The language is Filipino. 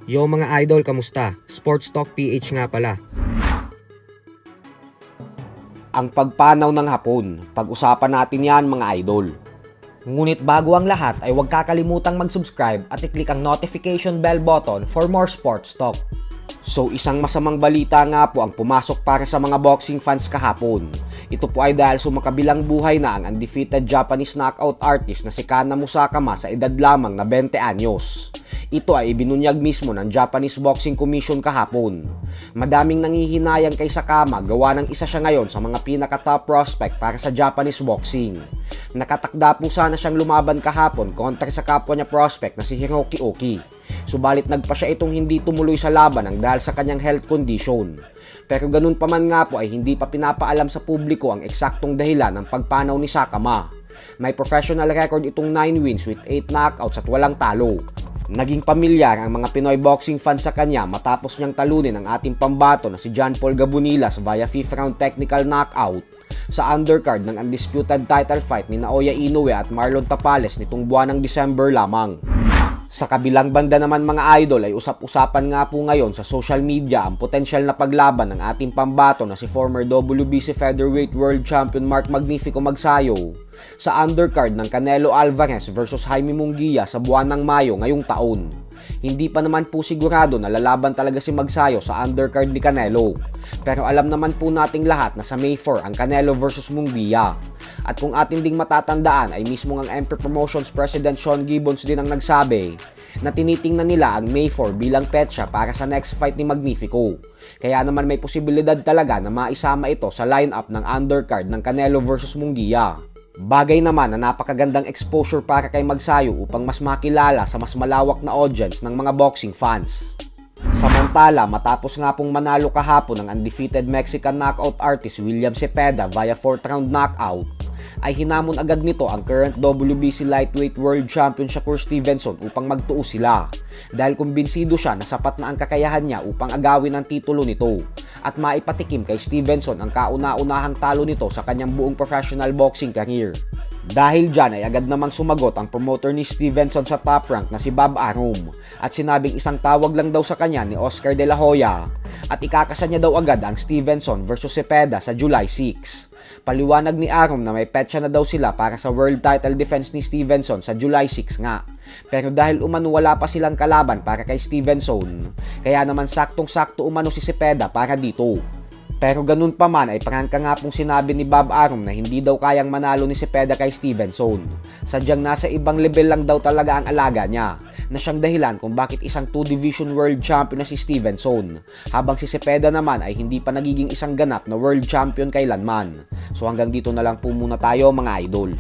Yo mga idol, kamusta? Sports Talk PH nga pala. Ang pagpanaw ng hapon, pag-usapan natin yan mga idol. Ngunit bago ang lahat ay huwag kakalimutang mag-subscribe at i-click ang notification bell button for more sports talk. So isang masamang balita nga po ang pumasok para sa mga boxing fans kahapon. Ito po ay dahil sumakabilang buhay na ang undefeated Japanese knockout artist na si Kana Musakama sa edad lamang na 20 anyos. Ito ay ibinunyag mismo ng Japanese Boxing Commission kahapon. Madaming nangihinayang kay Sakama gawa ng isa siya ngayon sa mga pinaka-top prospect para sa Japanese boxing. Nakatakda po sana siyang lumaban kahapon kontra sa kapwa niya prospect na si Hiroki Oki. Subalit nagpa siya itong hindi tumuloy sa laban ang dahil sa kanyang health condition. Pero ganun pa man nga po ay hindi pa pinapaalam sa publiko ang eksaktong dahilan ng pagpanaw ni Sakama. May professional record itong 9 wins with 8 knockouts at walang talo. Naging pamilyar ang mga Pinoy boxing fans sa kanya matapos niyang talunin ang ating pambato na si John Paul Gabunilas via 5th round technical knockout sa undercard ng undisputed title fight ni Naoya Inoue at Marlon Tapales nitong buwan ng December lamang. Sa kabilang banda naman mga idol ay usap-usapan nga po ngayon sa social media ang potensyal na paglaban ng ating pambato na si former WBC Featherweight World Champion Mark Magnifico Magsayo sa undercard ng Canelo Alvarez versus Jaime Munguia sa buwan ng Mayo ngayong taon. Hindi pa naman po sigurado na lalaban talaga si Magsayo sa undercard ni Canelo. Pero alam naman po nating lahat na sa May 4 ang Canelo versus Munguia. At kung atin ding matatandaan ay mismo ang Emperor Promotions President Sean Gibbons din ang nagsabi na tinitingnan nila ang May 4 bilang petsa para sa next fight ni Magnifico. Kaya naman may posibilidad talaga na maisama ito sa lineup ng undercard ng Canelo versus Munguia. Bagay naman na napakagandang exposure para kay Magsayo upang mas makilala sa mas malawak na audience ng mga boxing fans. Samantala, matapos nga pong manalo kahapon ng undefeated Mexican knockout artist William Cepeda via 4th round knockout, ay hinamon agad nito ang current WBC Lightweight World Champion Shakur Stevenson upang magtuo sila dahil kumbinsido siya na sapat na ang kakayahan niya upang agawin ang titulo nito at maipatikim kay Stevenson ang kauna-unahang talo nito sa kanyang buong professional boxing career. Dahil dyan ay agad namang sumagot ang promoter ni Stevenson sa top rank na si Bob Arum at sinabing isang tawag lang daw sa kanya ni Oscar De La Hoya at ikakasa niya daw agad ang Stevenson versus Cepeda sa July 6. Paliwanag ni Arum na may petsa na daw sila para sa world title defense ni Stevenson sa July 6 nga. Pero dahil umano wala pa silang kalaban para kay Stevenson, kaya naman saktong-sakto umano si Cepeda para dito. Pero ganun pa man ay prangka nga pong sinabi ni Bob Arum na hindi daw kayang manalo ni Cepeda kay Stevenson. Sadyang nasa ibang level lang daw talaga ang alaga niya, na siyang dahilan kung bakit isang 2-division world champion na si Stevenson, habang si Cepeda naman ay hindi pa nagiging isang ganap na world champion kailanman. So hanggang dito na lang po muna tayo mga idol.